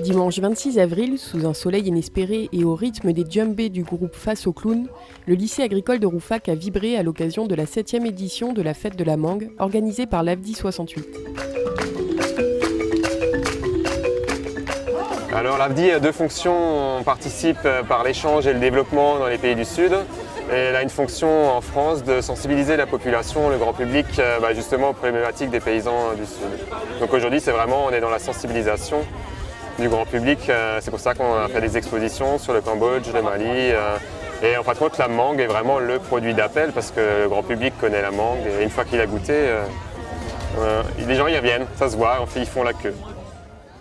Dimanche 26 avril, sous un soleil inespéré et au rythme des djembés du groupe Face aux clowns, le lycée agricole de Rouffach a vibré à l'occasion de la 7e édition de la fête de la mangue, organisée par l'AFDI 68. Alors l'AFDI a deux fonctions, on participe par l'échange et le développement dans les pays du Sud. Et elle a une fonction en France de sensibiliser la population, le grand public, justement aux problématiques des paysans du Sud. Donc aujourd'hui, on est dans la sensibilisation du grand public. C'est pour ça qu'on a fait des expositions sur le Cambodge, le Mali. Et en fin de compte, la mangue est vraiment le produit d'appel parce que le grand public connaît la mangue. Et une fois qu'il a goûté, les gens y reviennent, ça se voit, ils font la queue.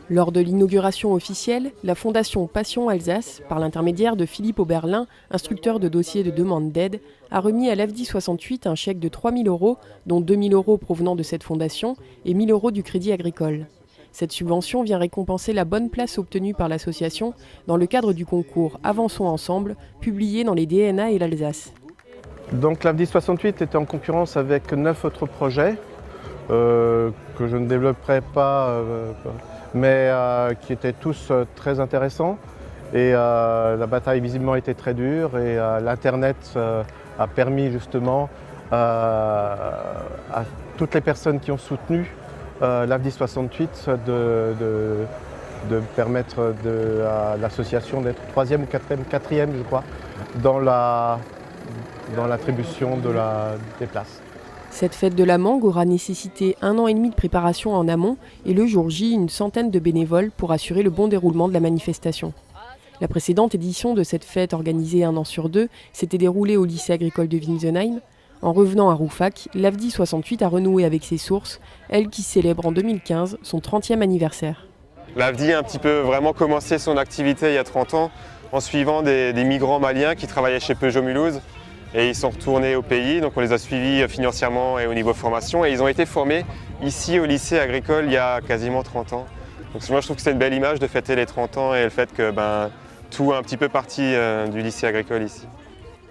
Lors de l'inauguration officielle, la fondation Passion Alsace, par l'intermédiaire de Philippe Oberlin, instructeur de dossier de demande d'aide, a remis à l'AFDI 68 un chèque de 3 000 €, dont 2 000 € provenant de cette fondation et 1 000 € du Crédit Agricole. Cette subvention vient récompenser la bonne place obtenue par l'association dans le cadre du concours Avançons ensemble, publié dans les DNA et l'Alsace. Donc l'AFDI 68 était en concurrence avec 9 autres projets que je ne développerai pas, mais qui étaient tous très intéressants. Et la bataille visiblement était très dure et l'Internet a permis justement à toutes les personnes qui ont soutenu l'AFDI 68 de permettre à l'association d'être 3e ou 4e je crois, dans l'attribution des places. Cette fête de la mangue aura nécessité 1 an et demi de préparation en amont et le jour J, une centaine de bénévoles pour assurer le bon déroulement de la manifestation. La précédente édition de cette fête, organisée 1 an sur 2, s'était déroulée au lycée agricole de Winsenheim. En revenant à Rouffach, l'AFDI 68 a renoué avec ses sources, elle qui célèbre en 2015 son 30e anniversaire. L'AFDI a un petit peu vraiment commencé son activité il y a 30 ans en suivant des migrants maliens qui travaillaient chez Peugeot Mulhouse. Et ils sont retournés au pays, donc on les a suivis financièrement et au niveau formation. Et ils ont été formés ici au lycée agricole il y a quasiment 30 ans. Donc moi je trouve que c'est une belle image de fêter les 30 ans et le fait que tout est un petit peu parti du lycée agricole ici.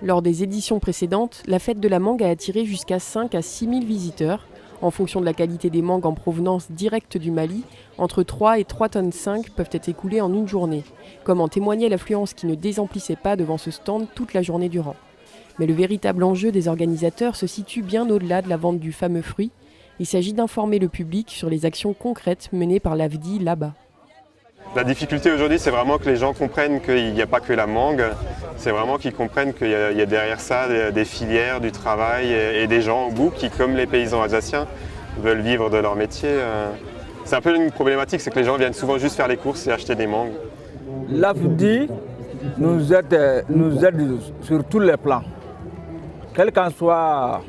Lors des éditions précédentes, la fête de la mangue a attiré jusqu'à 5 à 6 000 visiteurs. En fonction de la qualité des mangues en provenance directe du Mali, entre 3 et 3,5 tonnes peuvent être écoulées en une journée, comme en témoignait l'affluence qui ne désemplissait pas devant ce stand toute la journée durant. Mais le véritable enjeu des organisateurs se situe bien au-delà de la vente du fameux fruit. Il s'agit d'informer le public sur les actions concrètes menées par l'AFDI là-bas. La difficulté aujourd'hui, c'est vraiment que les gens comprennent qu'il n'y a pas que la mangue. C'est vraiment qu'ils comprennent qu'il y a derrière ça des filières, du travail et des gens au bout qui, comme les paysans alsaciens, veulent vivre de leur métier. C'est un peu une problématique, c'est que les gens viennent souvent juste faire les courses et acheter des mangues. L'AFDI nous aide sur tous les plans. Quel qu'en soit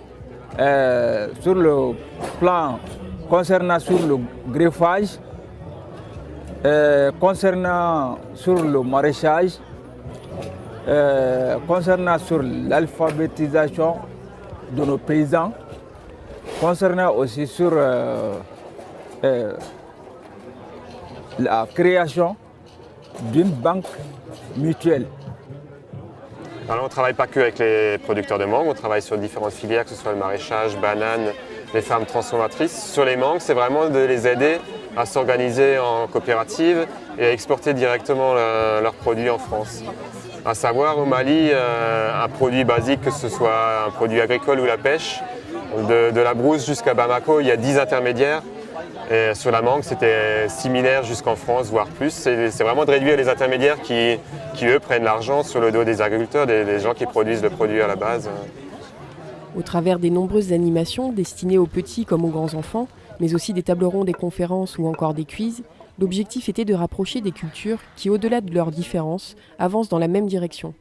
sur le plan concernant sur le greffage, concernant sur le maraîchage, concernant sur l'alphabétisation de nos paysans, concernant aussi sur la création d'une banque mutuelle. Alors on ne travaille pas que avec les producteurs de mangue, on travaille sur différentes filières, que ce soit le maraîchage, bananes, les fermes transformatrices. Sur les mangues, c'est vraiment de les aider à s'organiser en coopérative et à exporter directement leurs produits en France. À savoir, au Mali, un produit basique, que ce soit un produit agricole ou la pêche, de la brousse jusqu'à Bamako, il y a 10 intermédiaires. Et sur la mangue, c'était similaire jusqu'en France, voire plus. C'est vraiment de réduire les intermédiaires qui eux, prennent l'argent sur le dos des agriculteurs, des gens qui produisent le produit à la base. Au travers des nombreuses animations destinées aux petits comme aux grands enfants, mais aussi des tables rondes, des conférences ou encore des quiz, l'objectif était de rapprocher des cultures qui, au-delà de leurs différences, avancent dans la même direction.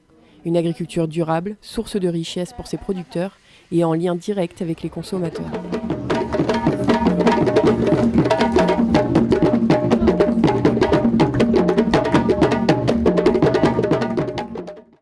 Une agriculture durable, source de richesse pour ses producteurs et en lien direct avec les consommateurs.